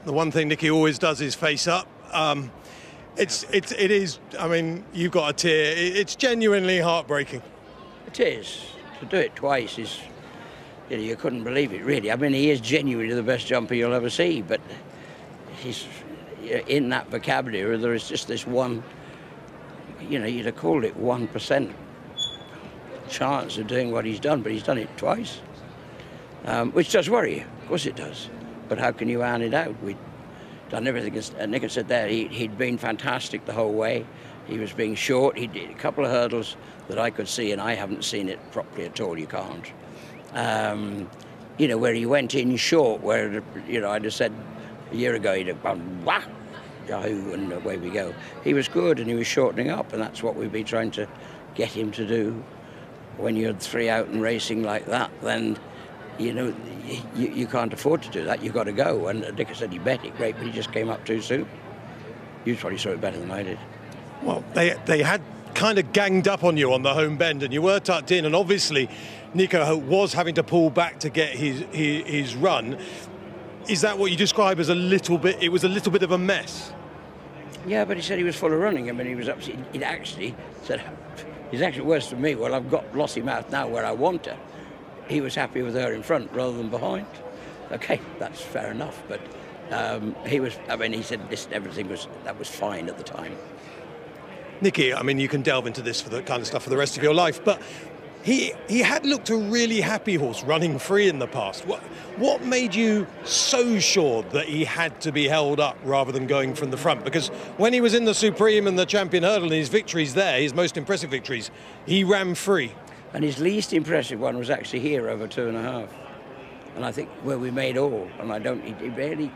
The one thing Nicky always does is face up. It is. I mean, you've got a tear. It's genuinely heartbreaking. It is. To do it twice is, you couldn't believe it, really. I mean, he is genuinely the best jumper you'll ever see, but he's in that vocabulary. There is just this one. You'd have called it 1% chance of doing what he's done, but he's done it twice, which does worry you. Of course it does. But how can you iron it out? We'd done everything. As Nick said there, he'd been fantastic the whole way. He was being short. He did a couple of hurdles that I could see, and I haven't seen it properly at all. You can't. Where he went in short, where, I'd have said a year ago, he'd have gone, wah, yahoo, and away we go. He was good, and he was shortening up, and that's what we'd be trying to get him to do. When you're 3 out and racing like that, then, you can't afford to do that. You've got to go. And Nick said he bet it great, but he just came up too soon. You probably saw it better than I did. Well, they had kind of ganged up on you on the home bend, and you were tucked in, and obviously Nico was having to pull back to get his run. Is that what you describe as a little bit? It was a little bit of a mess. Yeah, but he said he was full of running. I mean, he was upset. He actually said, he's actually worse than me. Well, I've got Lossy Mouth now where I want her. He was happy with her in front rather than behind. Okay, that's fair enough. But he said everything was fine at the time. Nicky, I mean, you can delve into this for the kind of stuff for the rest of your life, but he had looked a really happy horse running free in the past. What made you so sure that he had to be held up rather than going from the front? Because when he was in the Supreme and the Champion Hurdle and his victories there, his most impressive victories, he ran free. And his least impressive one was actually here over 2.5. And I think where we made all. And he really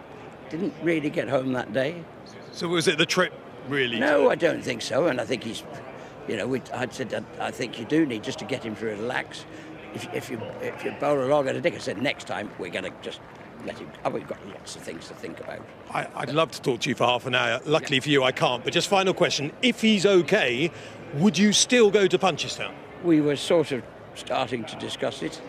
didn't really get home that day. So was it the trip, really? No, I don't think so. And I think he's, I'd said I think you do need just to get him to relax. If you bowl along, and I think I said next time we're going to just let him. We've got lots of things to think about. I'd love to talk to you for half an hour. Luckily for you, I can't. But just final question: if he's okay, would you still go to Punchestown? We were sort of starting to discuss it.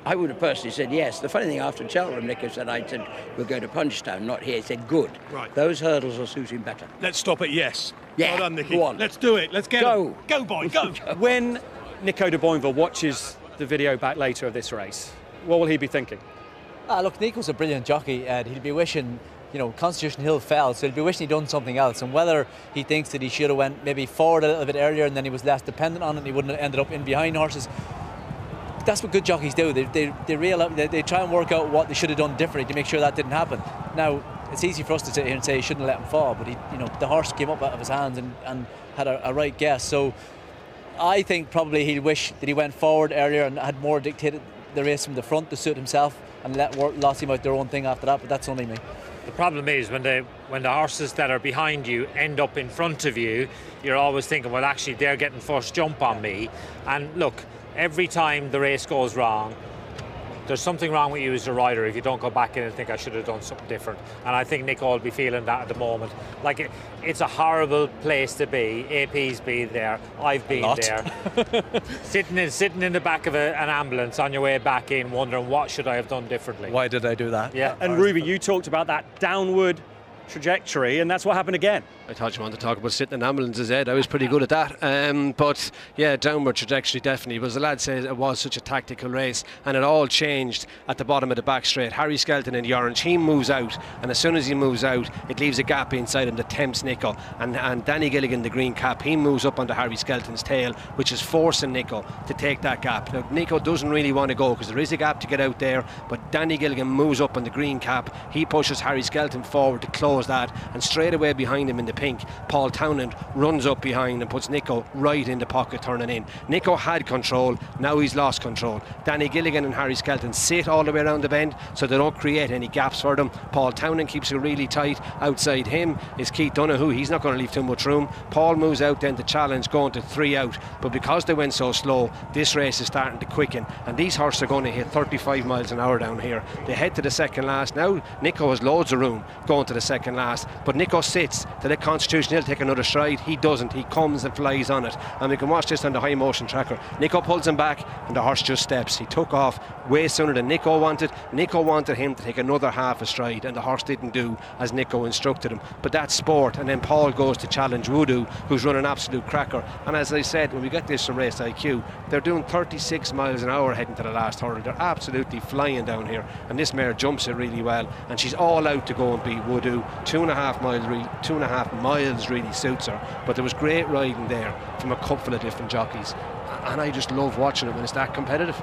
I would have personally said yes. The funny thing, after Cheltenham, Nick said, I said, we'll go to Punchestown, not here. He said, good. Right. Those hurdles will suit him better. Let's stop at yes. Yeah. Well done, Nicky. Go on. Let's do it. Let's get go. Him. Go, boy, go. When Nico de Boinville watches the video back later of this race, what will he be thinking? Look, Nico's a brilliant jockey, and he'll be wishing, Constitution Hill fell, so he'll be wishing he'd done something else. And whether he thinks that he should have went maybe forward a little bit earlier and then he was less dependent on it and he wouldn't have ended up in behind horses, that's what good jockeys do. They try and work out what they should have done differently to make sure that didn't happen. Now, it's easy for us to sit here and say he shouldn't have let him fall, but the horse came up out of his hands and had a right guess. So I think probably he'll wish that he went forward earlier and had more dictated the race from the front to suit himself and let Lossy Mouth their own thing after that, but that's only me. The problem is when the horses that are behind you end up in front of you, you're always thinking, well, actually, they're getting first jump on me. And look, every time the race goes wrong, there's something wrong with you as a rider if you don't go back in and think I should have done something different. And I think Nico will be feeling that at the moment. Like, it's a horrible place to be. AP's been there. I've been there. sitting in the back of an ambulance on your way back in, wondering what should I have done differently. Why did I do that? Yeah. And Ruby, you talked about that downward trajectory, and that's what happened again. I thought you wanted to talk about sitting in ambulances, Ed. I was pretty good at that. But yeah, downward trajectory definitely. But as the lad says, it was such a tactical race, and it all changed at the bottom of the back straight. Harry Skelton in the orange, he moves out, and as soon as he moves out, it leaves a gap inside him that tempts Nico. And Danny Gilligan, the green cap, he moves up onto Harry Skelton's tail, which is forcing Nico to take that gap. Now, Nico doesn't really want to go because there is a gap to get out there, but Danny Gilligan moves up on the green cap. He pushes Harry Skelton forward to close that, and straight away behind him in the pink, Paul Townend runs up behind and puts Nico right in the pocket turning in. Nico had control, now he's lost control. Danny Gilligan and Harry Skelton sit all the way around the bend so they don't create any gaps for them. Paul Townend keeps it really tight. Outside him is Keith Donoghue, he's not going to leave too much room. Paul moves out then to challenge, going to 3 out, but because they went so slow, this race is starting to quicken, and these horses are going to hit 35 miles an hour down here. They head to the second last. Now Nico has loads of room going to the second last, but Nico sits to let Constitution Hill take another stride? He doesn't. He comes and flies on it. And we can watch this on the high motion tracker. Nico pulls him back and the horse just steps. He took off way sooner than Nico wanted. Nico wanted him to take another half a stride, and the horse didn't do as Nico instructed him. But that's sport. And then Paul goes to challenge Voodoo, who's run an absolute cracker. And as I said, when we get this from Race IQ, they're doing 36 miles an hour heading to the last hurdle. They're absolutely flying down here, and this mare jumps it really well, and she's all out to go and beat Voodoo. 2.5 miles really suits her, but there was great riding there from a couple of different jockeys, and I just love watching it when it's that competitive.